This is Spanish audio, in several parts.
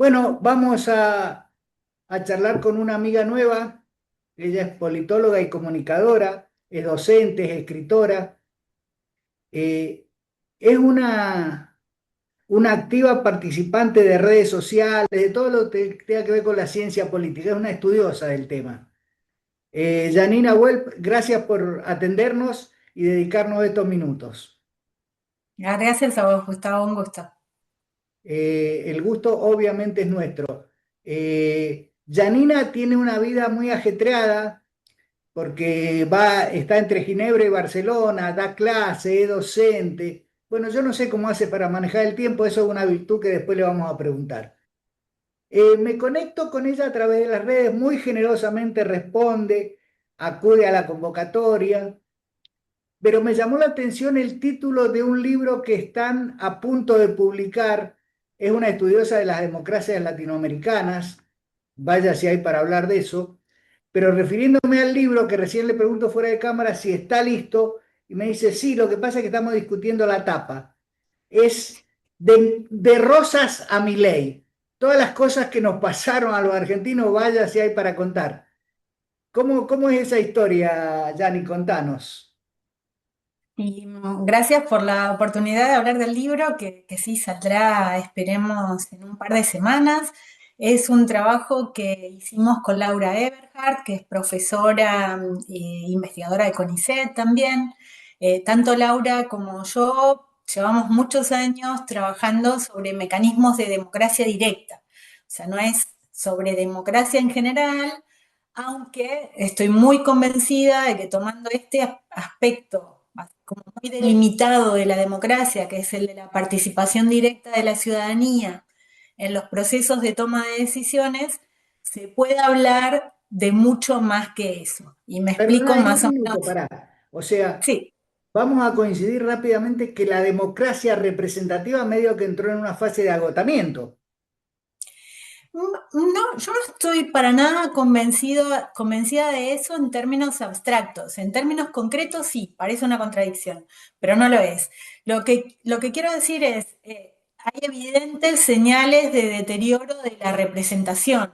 Bueno, vamos a charlar con una amiga nueva. Ella es politóloga y comunicadora, es docente, es escritora, eh, es una activa participante de redes sociales, de todo lo que tenga que ver con la ciencia política, es una estudiosa del tema. Janina Welp, gracias por atendernos y dedicarnos estos minutos. Gracias a vos, Gustavo, un gusto. El gusto obviamente es nuestro. Janina tiene una vida muy ajetreada porque está entre Ginebra y Barcelona, da clase, es docente. Bueno, yo no sé cómo hace para manejar el tiempo, eso es una virtud que después le vamos a preguntar. Me conecto con ella a través de las redes, muy generosamente responde, acude a la convocatoria, pero me llamó la atención el título de un libro que están a punto de publicar. Es una estudiosa de las democracias latinoamericanas, vaya si hay para hablar de eso, pero refiriéndome al libro que recién le pregunto fuera de cámara si está listo, y me dice, sí, lo que pasa es que estamos discutiendo la tapa. Es de Rosas a Milei. Todas las cosas que nos pasaron a los argentinos, vaya si hay para contar. ¿Cómo es esa historia, Yanni? Contanos. Gracias por la oportunidad de hablar del libro, que sí saldrá, esperemos, en un par de semanas. Es un trabajo que hicimos con Laura Eberhardt, que es profesora e investigadora de CONICET también. Tanto Laura como yo llevamos muchos años trabajando sobre mecanismos de democracia directa. O sea, no es sobre democracia en general, aunque estoy muy convencida de que tomando este aspecto como muy delimitado de la democracia, que es el de la participación directa de la ciudadanía en los procesos de toma de decisiones, se puede hablar de mucho más que eso. Y me explico Perdona, un más o minuto, menos. pará. O sea, Sí. vamos a coincidir rápidamente que la democracia representativa medio que entró en una fase de agotamiento. No, yo no estoy para nada convencida de eso en términos abstractos. En términos concretos sí, parece una contradicción, pero no lo es. Lo que quiero decir es, hay evidentes señales de deterioro de la representación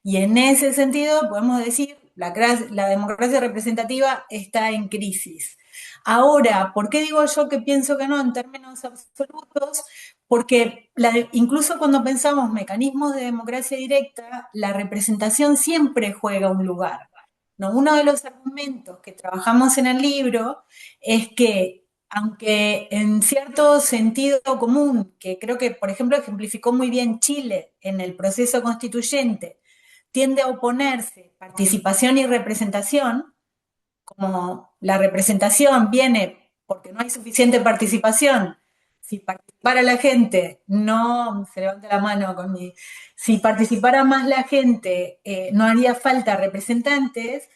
y en ese sentido podemos decir la democracia representativa está en crisis. Ahora, ¿por qué digo yo que pienso que no en términos absolutos? Porque incluso cuando pensamos mecanismos de democracia directa, la representación siempre juega un lugar, ¿no? Uno de los argumentos que trabajamos en el libro es que, aunque en cierto sentido común, que creo que, por ejemplo, ejemplificó muy bien Chile en el proceso constituyente, tiende a oponerse participación y representación, como la representación viene porque no hay suficiente participación. Si participara la gente, no, se levanta la mano conmigo, si participara más la gente, no haría falta representantes.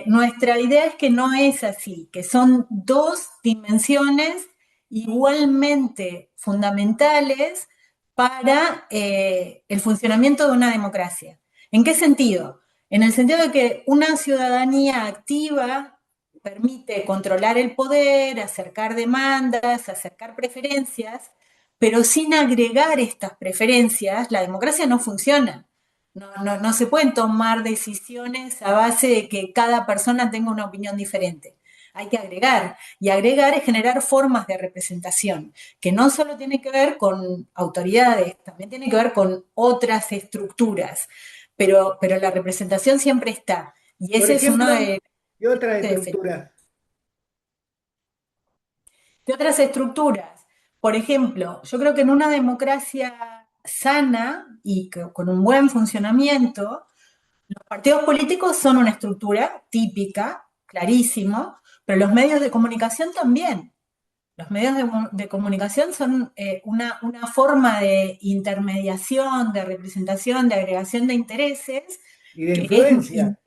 Nuestra idea es que no es así, que son dos dimensiones igualmente fundamentales para el funcionamiento de una democracia. ¿En qué sentido? En el sentido de que una ciudadanía activa permite controlar el poder, acercar demandas, acercar preferencias, pero sin agregar estas preferencias, la democracia no funciona. No se pueden tomar decisiones a base de que cada persona tenga una opinión diferente. Hay que agregar, y agregar es generar formas de representación, que no solo tiene que ver con autoridades, también tiene que ver con otras estructuras, pero la representación siempre está. Y Por ese es uno ejemplo, y otras de estructuras. otras estructuras. Por ejemplo, yo creo que en una democracia sana y con un buen funcionamiento, los partidos políticos son una estructura típica, clarísimo, pero los medios de comunicación también. Los medios de comunicación son una forma de intermediación, de representación, de agregación de intereses Y de que es influencia.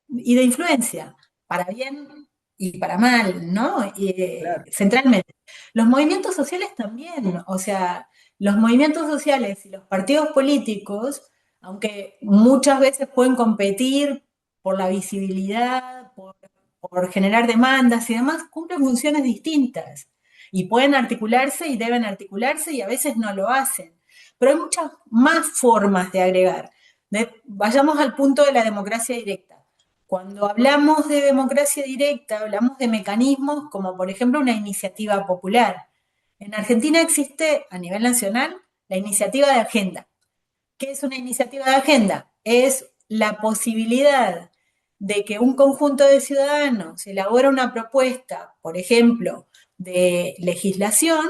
y de influencia, para bien y para mal, ¿no? Claro. Centralmente. Los movimientos sociales también, o sea, los movimientos sociales y los partidos políticos, aunque muchas veces pueden competir por la visibilidad, por generar demandas y demás, cumplen funciones distintas y pueden articularse y deben articularse y a veces no lo hacen. pero hay muchas más formas de agregar. Vayamos al punto de la democracia directa. Cuando hablamos de democracia directa, hablamos de mecanismos como, por ejemplo, una iniciativa popular. En Argentina existe a nivel nacional la iniciativa de agenda. ¿Qué es una iniciativa de agenda? Es la posibilidad de que un conjunto de ciudadanos elabore una propuesta, por ejemplo, de legislación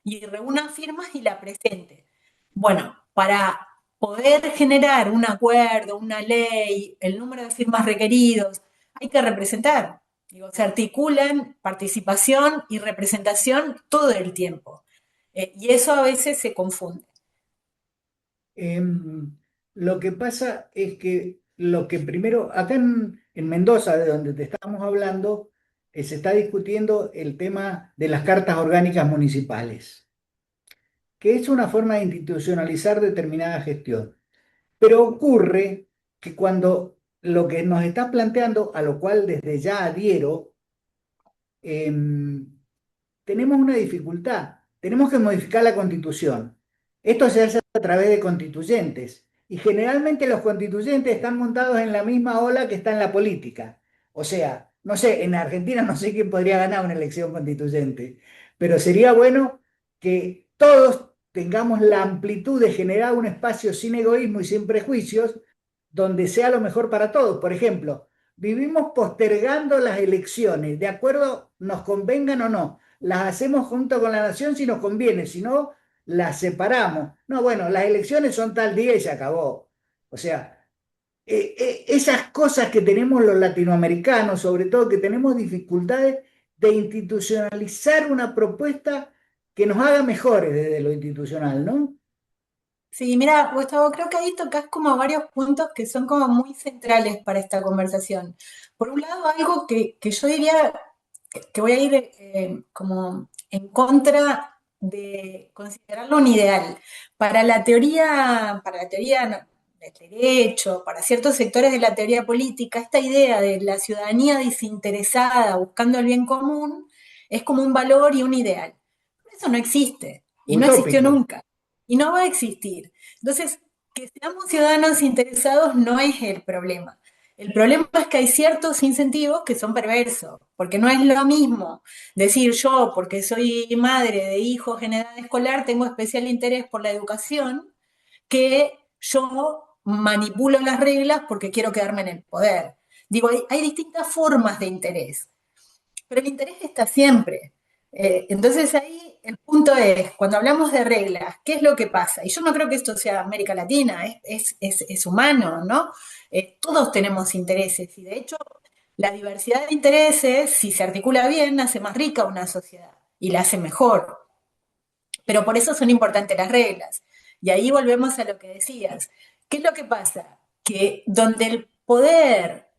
y reúna firmas y la presente. Bueno, para poder generar un acuerdo, una ley, el número de firmas requeridos, hay que representar. Digo, se articulan participación y representación todo el tiempo. Y eso a veces se confunde. Em, lo que pasa es que lo que primero, acá en Mendoza, de donde te estamos hablando, se está discutiendo el tema de las cartas orgánicas municipales, que es una forma de institucionalizar determinada gestión. Pero ocurre que cuando lo que nos está planteando, a lo cual desde ya adhiero, em, tenemos una dificultad. Tenemos que modificar la Constitución. Esto se hace a través de constituyentes. Y generalmente los constituyentes están montados en la misma ola que está en la política. O sea, no sé, en Argentina no sé quién podría ganar una elección constituyente, pero sería bueno que todos tengamos la amplitud de generar un espacio sin egoísmo y sin prejuicios, donde sea lo mejor para todos. Por ejemplo, vivimos postergando las elecciones, de acuerdo, nos convengan o no, las hacemos junto con la nación si nos conviene, si no, las separamos. No, bueno, las elecciones son tal día y se acabó. O sea, esas cosas que tenemos los latinoamericanos, sobre todo que tenemos dificultades de institucionalizar una propuesta que nos haga mejores desde lo institucional, ¿no? Sí, mira, Gustavo, creo que ahí tocas como varios puntos que son como muy centrales para esta conversación. Por un lado, algo que yo diría que voy a ir como en contra de considerarlo un ideal. Para la teoría del derecho, para ciertos sectores de la teoría política, esta idea de la ciudadanía desinteresada buscando el bien común es como un valor y un ideal. Eso no existe y no existió Utópico. nunca y no va a existir. Entonces, que seamos ciudadanos interesados no es el problema. El problema es que hay ciertos incentivos que son perversos, porque no es lo mismo decir yo, porque soy madre de hijos en edad escolar, tengo especial interés por la educación, que yo manipulo las reglas porque quiero quedarme en el poder. Digo, hay distintas formas de interés, pero el interés está siempre. Entonces ahí el punto es, cuando hablamos de reglas, ¿qué es lo que pasa? Y yo no creo que esto sea América Latina, es humano, ¿no? Todos tenemos intereses y de hecho la diversidad de intereses, si se articula bien, hace más rica una sociedad y la hace mejor. Pero por eso son importantes las reglas. Y ahí volvemos a lo que decías. ¿Qué es lo que pasa? Que donde el poder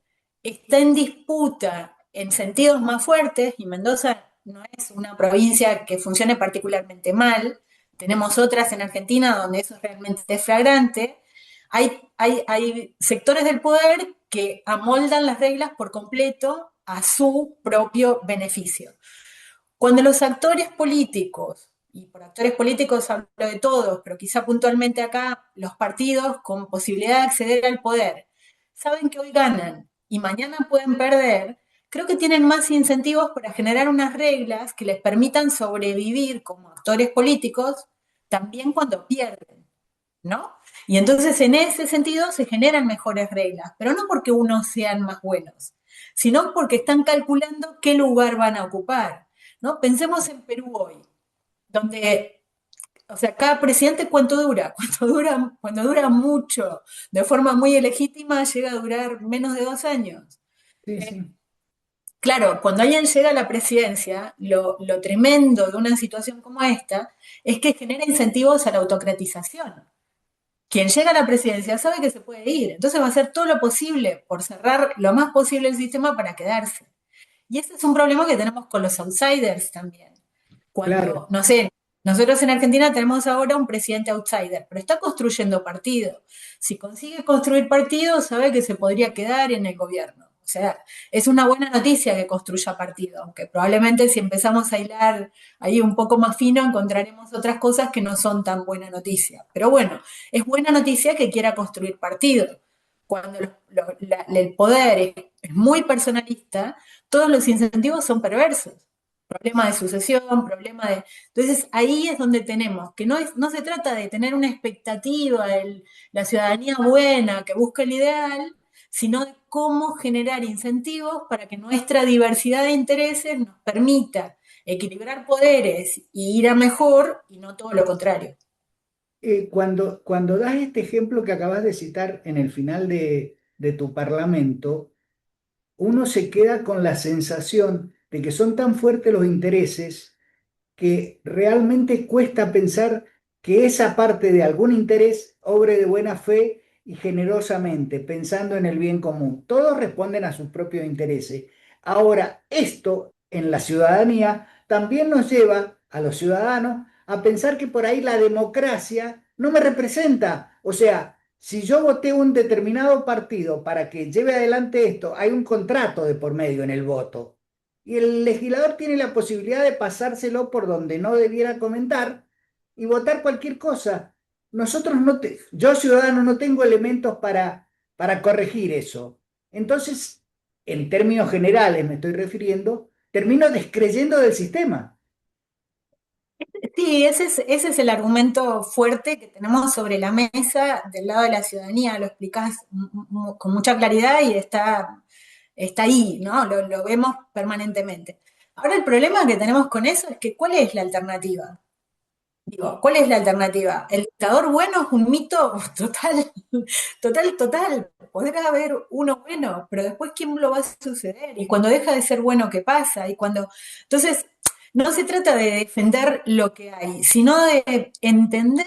está en disputa en sentidos más fuertes, y Mendoza no es una provincia que funcione particularmente mal, tenemos otras en Argentina donde eso realmente es flagrante, hay sectores del poder que amoldan las reglas por completo a su propio beneficio. Cuando los actores políticos, y por actores políticos hablo de todos, pero quizá puntualmente acá, los partidos con posibilidad de acceder al poder, saben que hoy ganan y mañana pueden perder, creo que tienen más incentivos para generar unas reglas que les permitan sobrevivir como actores políticos también cuando pierden, ¿no? Y entonces en ese sentido se generan mejores reglas, pero no porque unos sean más buenos, sino porque están calculando qué lugar van a ocupar, ¿no? Pensemos en Perú hoy, donde, o sea, cada presidente cuánto dura, cuando dura mucho, de forma muy ilegítima, llega a durar menos de 2 años. Sí, Eh, sí. claro, cuando alguien llega a la presidencia, lo tremendo de una situación como esta es que genera incentivos a la autocratización. Quien llega a la presidencia sabe que se puede ir, entonces va a hacer todo lo posible por cerrar lo más posible el sistema para quedarse. Y ese es un problema que tenemos con los outsiders también. Cuando, Claro. no sé, nosotros en Argentina tenemos ahora un presidente outsider, pero está construyendo partido. Si consigue construir partido, sabe que se podría quedar en el gobierno. O sea, es una buena noticia que construya partido, aunque probablemente si empezamos a hilar ahí un poco más fino encontraremos otras cosas que no son tan buena noticia. Pero bueno, es buena noticia que quiera construir partido. Cuando el poder es muy personalista, todos los incentivos son perversos. Problema de sucesión, problema de... Entonces ahí es donde tenemos, que no se trata de tener una expectativa, la ciudadanía buena que busca el ideal, sino de cómo generar incentivos para que nuestra diversidad de intereses nos permita equilibrar poderes y ir a mejor y no todo lo contrario. Cuando das este ejemplo que acabas de citar en el final de tu parlamento, uno se queda con la sensación de que son tan fuertes los intereses que realmente cuesta pensar que esa parte de algún interés obre de buena fe y generosamente, pensando en el bien común. Todos responden a sus propios intereses. Ahora, esto en la ciudadanía también nos lleva a los ciudadanos a pensar que por ahí la democracia no me representa. O sea, si yo voté un determinado partido para que lleve adelante esto, hay un contrato de por medio en el voto. Y el legislador tiene la posibilidad de pasárselo por donde no debiera comentar y votar cualquier cosa. Nosotros no te, yo ciudadano no tengo elementos para corregir eso. Entonces, en términos generales me estoy refiriendo, termino descreyendo del sistema. Sí, ese es el argumento fuerte que tenemos sobre la mesa del lado de la ciudadanía. Lo explicás con mucha claridad y está ahí, ¿no? Lo vemos permanentemente. Ahora el problema que tenemos con eso es que ¿cuál es la alternativa? Digo, ¿cuál es la alternativa? ¿El dictador bueno es un mito total, total, total? Podrá haber uno bueno, pero después ¿quién lo va a suceder? Y cuando deja de ser bueno, ¿qué pasa? Y cuando... Entonces, no se trata de defender lo que hay, sino de entender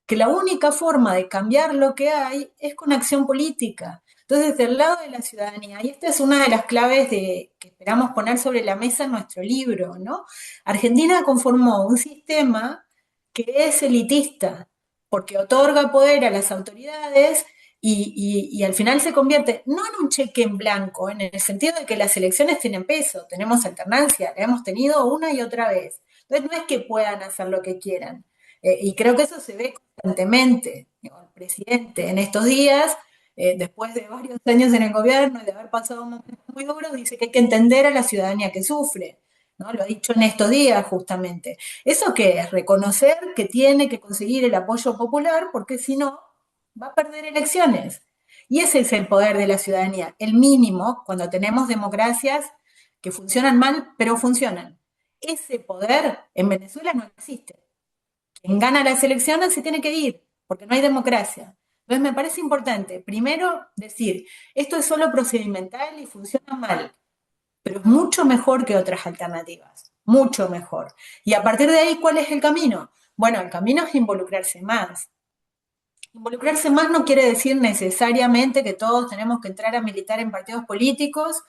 que la única forma de cambiar lo que hay es con acción política. Entonces, del lado de la ciudadanía, y esta es una de las claves que esperamos poner sobre la mesa en nuestro libro, ¿no? Argentina conformó un sistema que es elitista, porque otorga poder a las autoridades y al final se convierte no en un cheque en blanco, en el sentido de que las elecciones tienen peso, tenemos alternancia, la hemos tenido una y otra vez. Entonces no es que puedan hacer lo que quieran. Y creo que eso se ve constantemente. Digo, el presidente en estos días, después de varios años en el gobierno y de haber pasado momentos muy duros, dice que hay que entender a la ciudadanía que sufre. ¿No? Lo ha dicho en estos días justamente. ¿Eso qué es? Reconocer que tiene que conseguir el apoyo popular porque si no, va a perder elecciones. Y ese es el poder de la ciudadanía, el mínimo cuando tenemos democracias que funcionan mal, pero funcionan. Ese poder en Venezuela no existe. Quien gana las elecciones se tiene que ir, porque no hay democracia. Entonces me parece importante, primero, decir, esto es solo procedimental y funciona mal, pero es mucho mejor que otras alternativas, mucho mejor. Y a partir de ahí, ¿cuál es el camino? Bueno, el camino es involucrarse más. Involucrarse más no quiere decir necesariamente que todos tenemos que entrar a militar en partidos políticos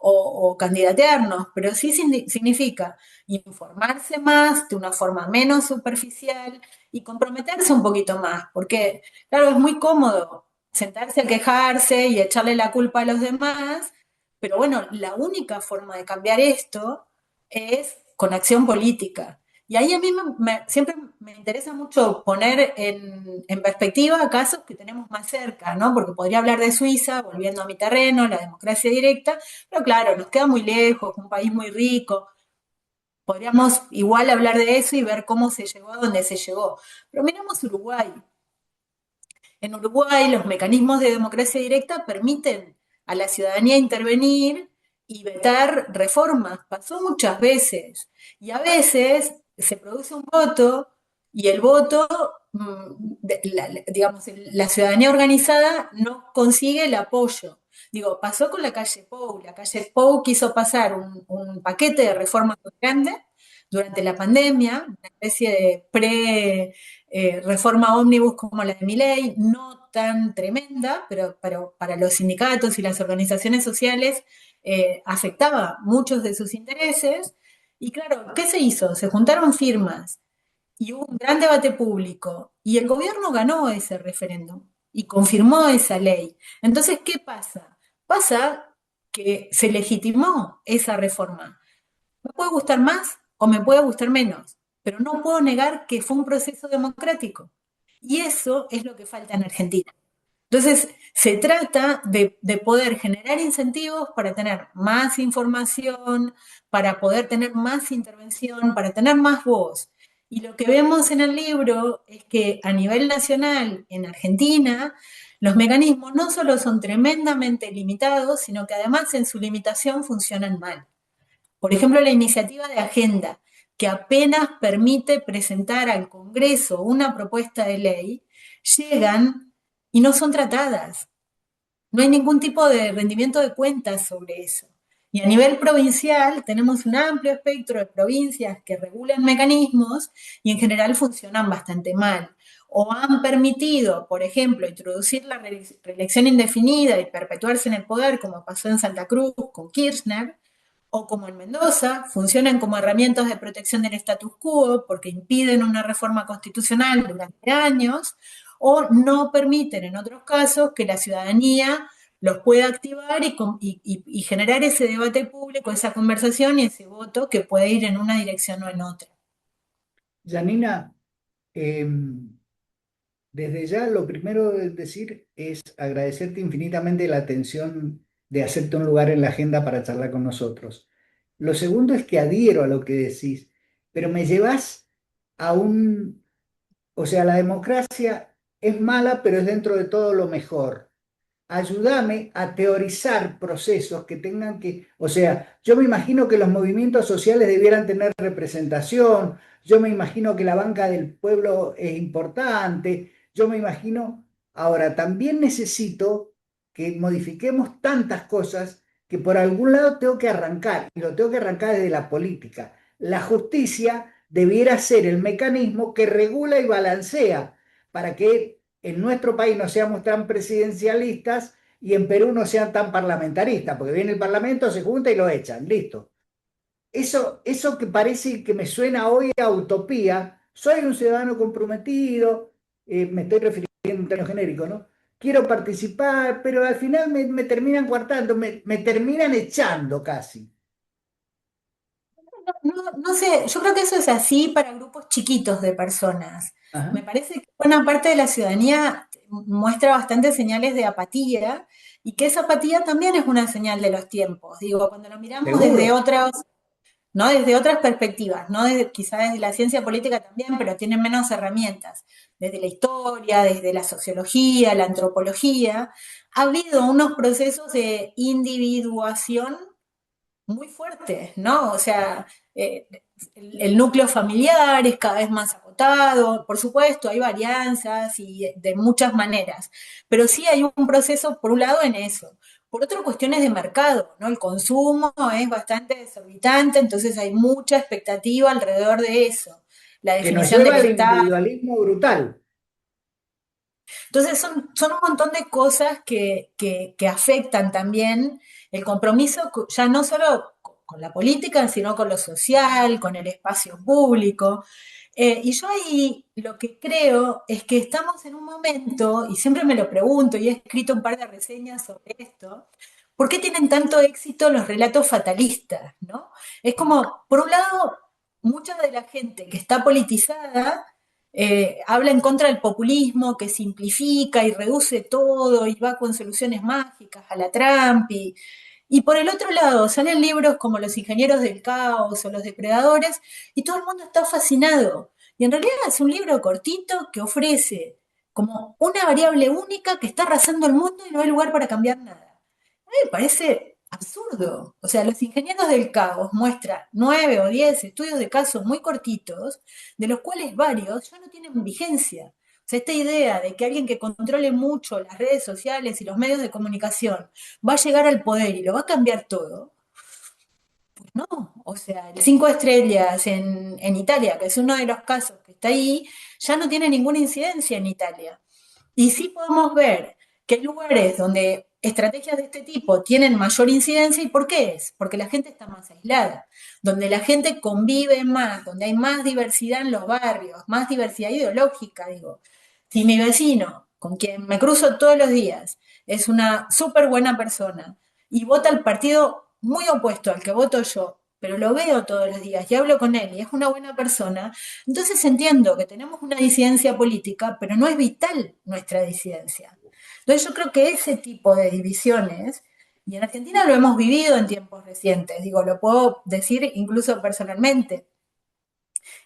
o candidatearnos, pero sí significa informarse más de una forma menos superficial y comprometerse un poquito más, porque claro, es muy cómodo sentarse a quejarse y echarle la culpa a los demás, pero bueno, la única forma de cambiar esto es con acción política. Y ahí a mí siempre me interesa mucho poner en perspectiva casos que tenemos más cerca, ¿no? Porque podría hablar de Suiza, volviendo a mi terreno, la democracia directa, pero claro, nos queda muy lejos, un país muy rico. Podríamos igual hablar de eso y ver cómo se llegó a donde se llegó. Pero miramos Uruguay. En Uruguay los mecanismos de democracia directa permiten a la ciudadanía intervenir y vetar reformas. Pasó muchas veces. Y a veces se produce un voto y el voto, digamos, la ciudadanía organizada no consigue el apoyo. Digo, pasó con la calle Pou. La calle Pou quiso pasar un paquete de reformas muy grande durante la pandemia, una especie de reforma ómnibus como la de Milei, no tan tremenda, pero para los sindicatos y las organizaciones sociales afectaba muchos de sus intereses. Y claro, ¿qué se hizo? Se juntaron firmas y hubo un gran debate público y el gobierno ganó ese referéndum y confirmó esa ley. Entonces, ¿qué pasa? Pasa que se legitimó esa reforma. Me puede gustar más o me puede gustar menos, pero no puedo negar que fue un proceso democrático. Y eso es lo que falta en Argentina. Entonces, se trata de poder generar incentivos para tener más información, para poder tener más intervención, para tener más voz. Y lo que vemos en el libro es que a nivel nacional, en Argentina, los mecanismos no solo son tremendamente limitados, sino que además en su limitación funcionan mal. Por ejemplo, la iniciativa de agenda, que apenas permite presentar al Congreso una propuesta de ley, llegan y no son tratadas. No hay ningún tipo de rendimiento de cuentas sobre eso. Y a nivel provincial tenemos un amplio espectro de provincias que regulan mecanismos y en general funcionan bastante mal. O han permitido, por ejemplo, introducir la reelección indefinida y perpetuarse en el poder, como pasó en Santa Cruz con Kirchner, o como en Mendoza, funcionan como herramientas de protección del status quo porque impiden una reforma constitucional durante años, o no permiten en otros casos que la ciudadanía los pueda activar y generar ese debate público, esa conversación y ese voto que puede ir en una dirección o en otra. Janina, em, desde ya lo primero de decir es agradecerte infinitamente la atención de hacerte un lugar en la agenda para charlar con nosotros. Lo segundo es que adhiero a lo que decís, pero me llevas a o sea, la democracia es mala, pero es dentro de todo lo mejor. Ayúdame a teorizar procesos que tengan que, o sea, yo me imagino que los movimientos sociales debieran tener representación, yo me imagino que la banca del pueblo es importante, yo me imagino, ahora también necesito que modifiquemos tantas cosas que por algún lado tengo que arrancar, y lo tengo que arrancar desde la política. La justicia debiera ser el mecanismo que regula y balancea para que en nuestro país no seamos tan presidencialistas y en Perú no sean tan parlamentaristas, porque viene el Parlamento, se junta y lo echan, listo. Eso que parece que me suena hoy a utopía, soy un ciudadano comprometido, me estoy refiriendo en términos genéricos, ¿no? Quiero participar, pero al final me terminan coartando, me terminan echando casi. No sé, yo creo que eso es así para grupos chiquitos de personas. Me Ajá. parece que buena parte de la ciudadanía muestra bastantes señales de apatía y que esa apatía también es una señal de los tiempos. Digo, cuando lo miramos desde Seguro. otros, ¿no? Desde otras perspectivas, ¿no? Quizá desde la ciencia política también, pero tienen menos herramientas. Desde la historia, desde la sociología, la antropología, ha habido unos procesos de individuación muy fuertes, ¿no? O sea, el núcleo familiar es cada vez más acotado, por supuesto, hay varianzas y de muchas maneras, pero sí hay un proceso, por un lado, en eso. Por otro, cuestiones de mercado, ¿no? El consumo es bastante desorbitante, entonces hay mucha expectativa alrededor de eso. La Que nos definición lleva del al Estado. individualismo brutal. Entonces son un montón de cosas que afectan también el compromiso ya no solo con la política, sino con lo social, con el espacio público. Y yo ahí lo que creo es que estamos en un momento, y siempre me lo pregunto, y he escrito un par de reseñas sobre esto, ¿por qué tienen tanto éxito los relatos fatalistas? ¿No? Es como, por un lado, mucha de la gente que está politizada habla en contra del populismo, que simplifica y reduce todo y va con soluciones mágicas a la Trump. Y por el otro lado, salen libros como Los ingenieros del caos o Los depredadores y todo el mundo está fascinado. Y en realidad es un libro cortito que ofrece como una variable única que está arrasando el mundo y no hay lugar para cambiar nada. A mí me parece absurdo. O sea, Los ingenieros del caos muestra 9 o 10 estudios de casos muy cortitos, de los cuales varios ya no tienen vigencia. O sea, esta idea de que alguien que controle mucho las redes sociales y los medios de comunicación va a llegar al poder y lo va a cambiar todo, no. O sea, el 5 estrellas en Italia, que es uno de los casos que está ahí, ya no tiene ninguna incidencia en Italia. Y sí podemos ver que hay lugares donde estrategias de este tipo tienen mayor incidencia. ¿Y por qué es? Porque la gente está más aislada, donde la gente convive más, donde hay más diversidad en los barrios, más diversidad ideológica, digo. Si mi vecino, con quien me cruzo todos los días, es una súper buena persona y vota el partido muy opuesto al que voto yo, pero lo veo todos los días y hablo con él y es una buena persona, entonces entiendo que tenemos una disidencia política, pero no es vital nuestra disidencia. Entonces yo creo que ese tipo de divisiones, y en Argentina lo hemos vivido en tiempos recientes, digo, lo puedo decir incluso personalmente,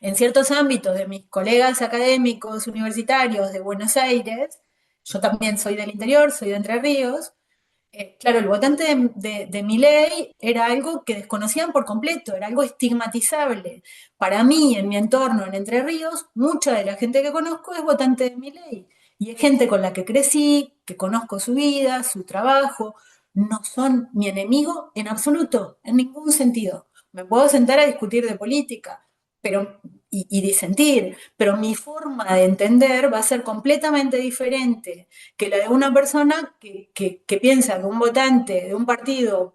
en ciertos ámbitos de mis colegas académicos universitarios de Buenos Aires, yo también soy del interior, soy de Entre Ríos, claro, el votante de Milei era algo que desconocían por completo, era algo estigmatizable. Para mí, en mi entorno, en Entre Ríos, mucha de la gente que conozco es votante de Milei. Y es gente con la que crecí, que conozco su vida, su trabajo. No son mi enemigo en absoluto, en ningún sentido. Me puedo sentar a discutir de política, pero, y disentir, pero mi forma de entender va a ser completamente diferente que la de una persona que piensa que un votante de un partido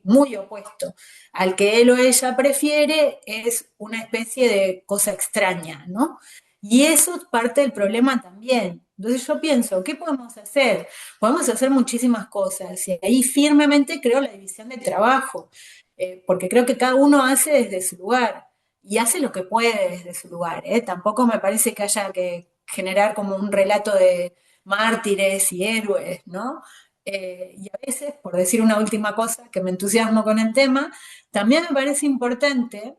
muy opuesto al que él o ella prefiere es una especie de cosa extraña, ¿no? Y eso es parte del problema también. Entonces yo pienso, ¿qué podemos hacer? Podemos hacer muchísimas cosas y ahí firmemente creo la división de trabajo, porque creo que cada uno hace desde su lugar y hace lo que puede desde su lugar, ¿eh? Tampoco me parece que haya que generar como un relato de mártires y héroes, ¿no? Y a veces, por decir una última cosa que me entusiasmo con el tema, también me parece importante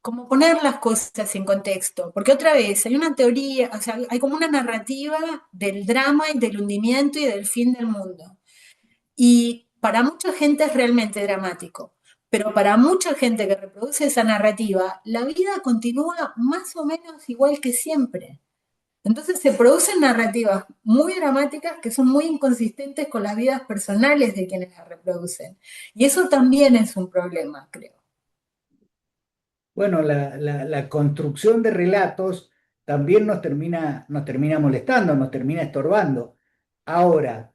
como poner las cosas en contexto, porque otra vez hay una teoría, o sea, hay como una narrativa del drama y del hundimiento y del fin del mundo. Y para mucha gente es realmente dramático, pero para mucha gente que reproduce esa narrativa, la vida continúa más o menos igual que siempre. Entonces se producen narrativas muy dramáticas que son muy inconsistentes con las vidas personales de quienes las reproducen. Y eso también es un problema, creo. Bueno, la construcción de relatos también nos termina molestando, nos termina estorbando. Ahora,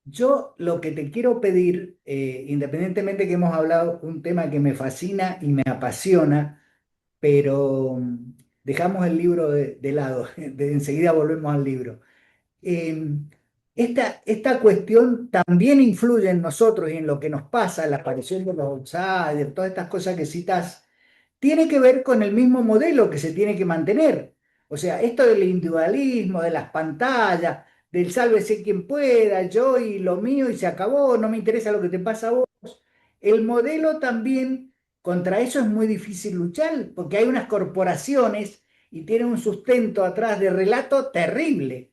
yo lo que te quiero pedir, independientemente que hemos hablado de un tema que me fascina y me apasiona, pero dejamos el libro de lado, enseguida volvemos al libro. Eh, esta cuestión también influye en nosotros y en lo que nos pasa, la aparición de los outsiders, todas estas cosas que citas, tiene que ver con el mismo modelo que se tiene que mantener. O sea, esto del individualismo, de las pantallas, del sálvese quien pueda, yo y lo mío y se acabó, no me interesa lo que te pasa a vos. El modelo también, contra eso es muy difícil luchar, porque hay unas corporaciones y tienen un sustento atrás de relato terrible.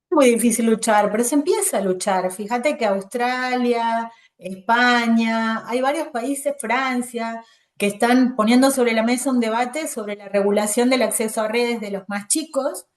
Muy difícil luchar, pero se empieza a luchar. Fíjate que Australia, España, hay varios países, Francia, que están poniendo sobre la mesa un debate sobre la regulación del acceso a redes de los más chicos,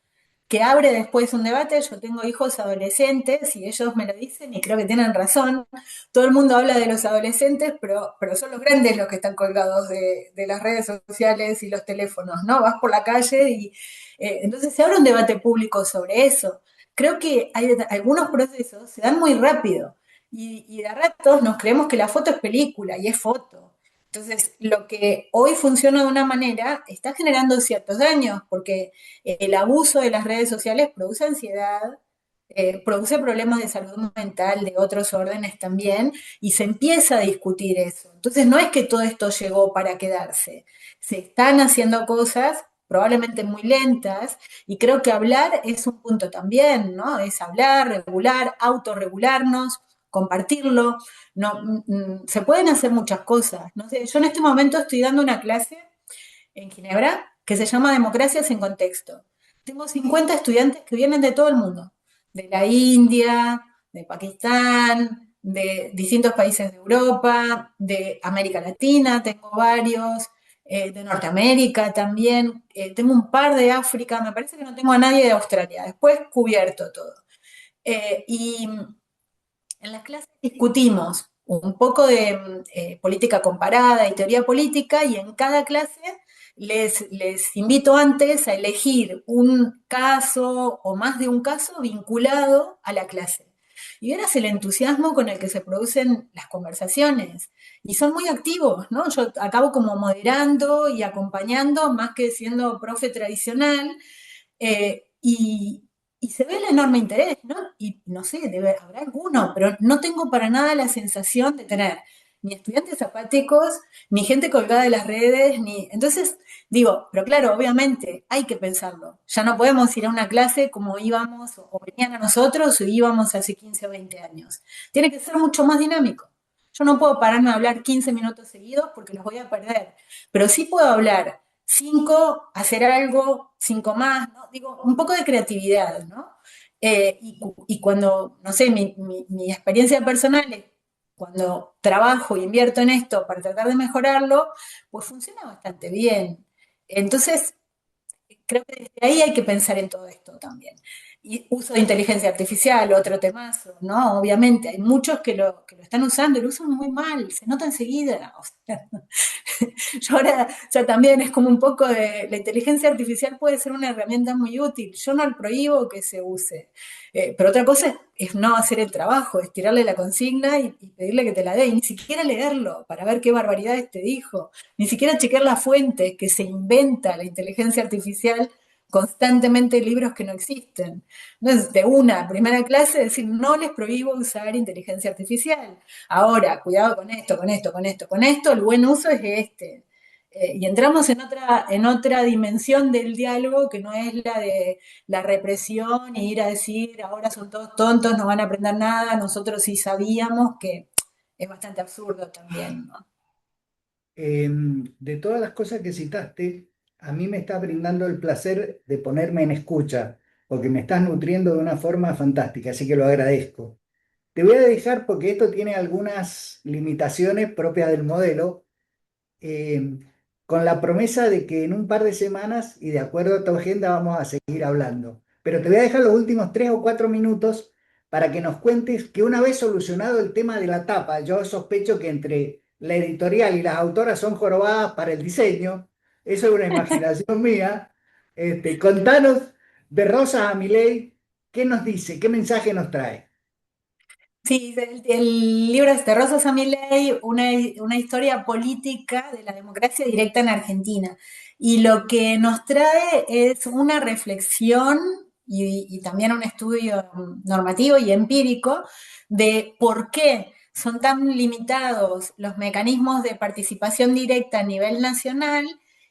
que abre después un debate. Yo tengo hijos adolescentes y ellos me lo dicen y creo que tienen razón. Todo el mundo habla de los adolescentes, pero son los grandes los que están colgados de las redes sociales y los teléfonos, ¿no? Vas por la calle y entonces se abre un debate público sobre eso. Creo que hay algunos procesos se dan muy rápido y de a ratos nos creemos que la foto es película y es foto. Entonces, lo que hoy funciona de una manera está generando ciertos daños, porque el abuso de las redes sociales produce ansiedad, produce problemas de salud mental de otros órdenes también, y se empieza a discutir eso. Entonces, no es que todo esto llegó para quedarse. Se están haciendo cosas probablemente muy lentas, y creo que hablar es un punto también, ¿no? Es hablar, regular, autorregularnos, compartirlo. No, se pueden hacer muchas cosas. No sé, yo en este momento estoy dando una clase en Ginebra que se llama Democracias en Contexto. Tengo 50 estudiantes que vienen de todo el mundo, de la India, de Pakistán, de distintos países de Europa, de América Latina, tengo varios, de Norteamérica también, tengo un par de África, me parece que no tengo a nadie de Australia, después cubierto todo. Y en las clases discutimos un poco de política comparada y teoría política y en cada clase les invito antes a elegir un caso o más de un caso vinculado a la clase. Y verás el entusiasmo con el que se producen las conversaciones. Y son muy activos, ¿no? Yo acabo como moderando y acompañando más que siendo profe tradicional. Y y se ve el enorme interés, ¿no? Y no sé, habrá alguno, pero no tengo para nada la sensación de tener ni estudiantes apáticos, ni gente colgada de las redes, ni... Entonces, digo, pero claro, obviamente hay que pensarlo. Ya no podemos ir a una clase como íbamos o venían a nosotros o íbamos hace 15 o 20 años. Tiene que ser mucho más dinámico. Yo no puedo pararme a hablar 15 minutos seguidos porque los voy a perder, pero sí puedo hablar 5, hacer algo, 5 más, ¿no? Digo, un poco de creatividad, ¿no? Y cuando, no sé, mi experiencia personal es cuando trabajo y invierto en esto para tratar de mejorarlo, pues funciona bastante bien. Entonces, creo que desde ahí hay que pensar en todo esto también. Y uso de inteligencia artificial, otro temazo, ¿no? Obviamente, hay muchos que lo están usando y lo usan muy mal, se nota enseguida. O sea, yo ahora ya también es como un poco de, la inteligencia artificial puede ser una herramienta muy útil, yo no prohíbo que se use. Pero otra cosa es no hacer el trabajo, es tirarle la consigna y pedirle que te la dé, y ni siquiera leerlo para ver qué barbaridades te dijo, ni siquiera chequear las fuentes que se inventa la inteligencia artificial constantemente libros que no existen. Entonces, de una primera clase, decir, no les prohíbo usar inteligencia artificial. Ahora, cuidado con esto, con esto, con esto, con esto, el buen uso es este. Y entramos en otra dimensión del diálogo que no es la de la represión y ir a decir, ahora son todos tontos, no van a aprender nada, nosotros sí sabíamos, que es bastante absurdo también, ¿no? De todas las cosas que citaste, a mí me está brindando el placer de ponerme en escucha, porque me estás nutriendo de una forma fantástica, así que lo agradezco. Te voy a dejar porque esto tiene algunas limitaciones propias del modelo, eh, con la promesa de que en un par de semanas y de acuerdo a tu agenda vamos a seguir hablando. Pero te voy a dejar los últimos 3 o 4 minutos para que nos cuentes que una vez solucionado el tema de la tapa, yo sospecho que entre la editorial y las autoras son jorobadas para el diseño, eso es una imaginación mía. Contanos de Rosas a Milei, ¿qué nos dice? ¿Qué mensaje nos trae? Sí, el libro es de Rosas a Milei, una historia política de la democracia directa en Argentina. Y lo que nos trae es una reflexión y también un estudio normativo y empírico de por qué son tan limitados los mecanismos de participación directa a nivel nacional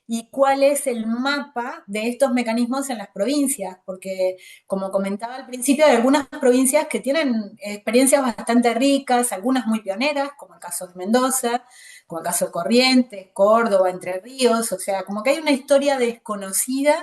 y cuál es el mapa de estos mecanismos en las provincias, porque como comentaba al principio, hay algunas provincias que tienen experiencias bastante ricas, algunas muy pioneras, como el caso de Mendoza, como el caso de Corrientes, Córdoba, Entre Ríos, o sea, como que hay una historia desconocida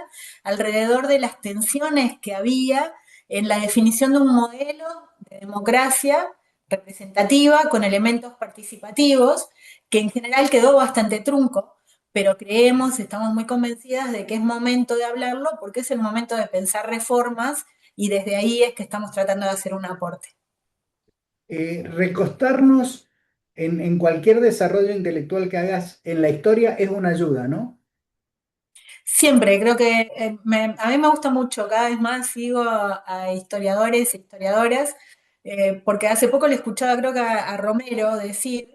alrededor de las tensiones que había en la definición de un modelo de democracia representativa con elementos participativos, que en general quedó bastante trunco, pero creemos, estamos muy convencidas de que es momento de hablarlo porque es el momento de pensar reformas y desde ahí es que estamos tratando de hacer un aporte. Recostarnos en cualquier desarrollo intelectual que hagas en la historia es una ayuda, ¿no? Siempre, creo que a mí me gusta mucho, cada vez más sigo a historiadores e historiadoras, porque hace poco le escuchaba creo que a Romero decir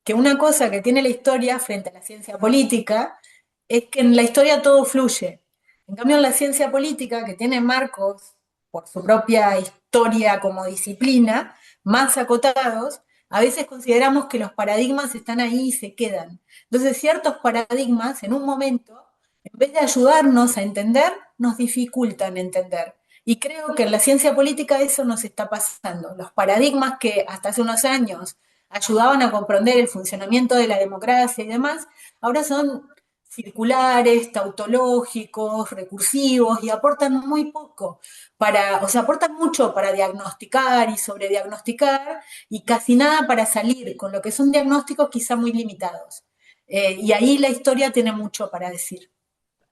que una cosa que tiene la historia frente a la ciencia política es que en la historia todo fluye. En cambio, en la ciencia política, que tiene marcos por su propia historia como disciplina, más acotados, a veces consideramos que los paradigmas están ahí y se quedan. Entonces, ciertos paradigmas en un momento, en vez de ayudarnos a entender, nos dificultan entender. Y creo que en la ciencia política eso nos está pasando. Los paradigmas que hasta hace unos años ayudaban a comprender el funcionamiento de la democracia y demás, ahora son circulares, tautológicos, recursivos y aportan muy poco para, o sea, aportan mucho para diagnosticar y sobrediagnosticar y casi nada para salir, con lo que son diagnósticos quizá muy limitados. Y ahí la historia tiene mucho para decir.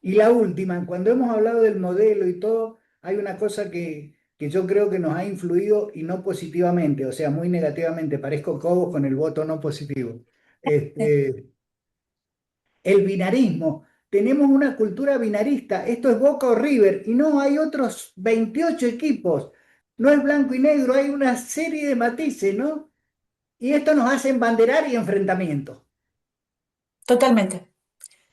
Y la última, cuando hemos hablado del modelo y todo, hay una cosa que yo creo que nos ha influido y no positivamente, o sea, muy negativamente. Parezco Cobos con el voto no positivo. Este, el binarismo. Tenemos una cultura binarista. Esto es Boca o River y no hay otros 28 equipos. No es blanco y negro, hay una serie de matices, ¿no? Y esto nos hace embanderar y enfrentamiento. Totalmente.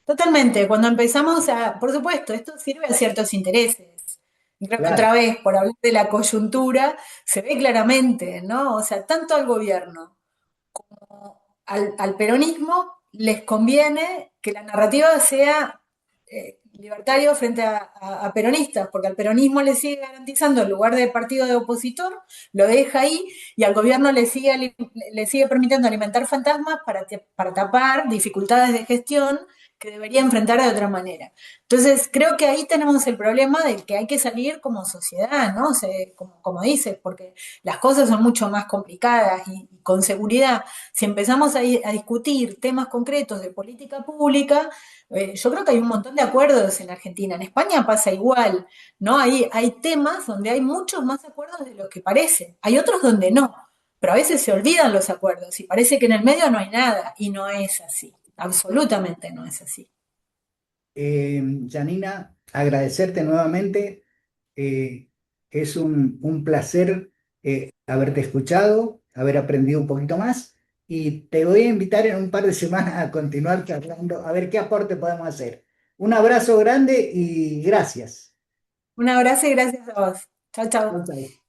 Totalmente, cuando empezamos a, por supuesto, esto sirve a ciertos intereses. Y creo que otra claro. vez, por hablar de la coyuntura, se ve claramente, ¿no? O sea, tanto al gobierno al peronismo les conviene que la narrativa sea libertario frente a peronistas, porque al peronismo le sigue garantizando el lugar de partido de opositor, lo deja ahí, y al gobierno le sigue permitiendo alimentar fantasmas para tapar dificultades de gestión que debería enfrentar de otra manera. Entonces, creo que ahí tenemos el problema del que hay que salir como sociedad, ¿no? O sea, como dices, porque las cosas son mucho más complicadas y con seguridad si empezamos a discutir temas concretos de política pública, yo creo que hay un montón de acuerdos en Argentina. En España pasa igual, ¿no? Hay temas donde hay muchos más acuerdos de los que parece. Hay otros donde no, pero a veces se olvidan los acuerdos y parece que en el medio no hay nada y no es así. Absolutamente no es así. Janina, agradecerte nuevamente. Eh, es un placer haberte escuchado, haber aprendido un poquito más y te voy a invitar en un par de semanas a continuar charlando, a ver qué aporte podemos hacer. Un abrazo grande y gracias. Un abrazo y gracias a vos. Chao, Chau, chao. chau.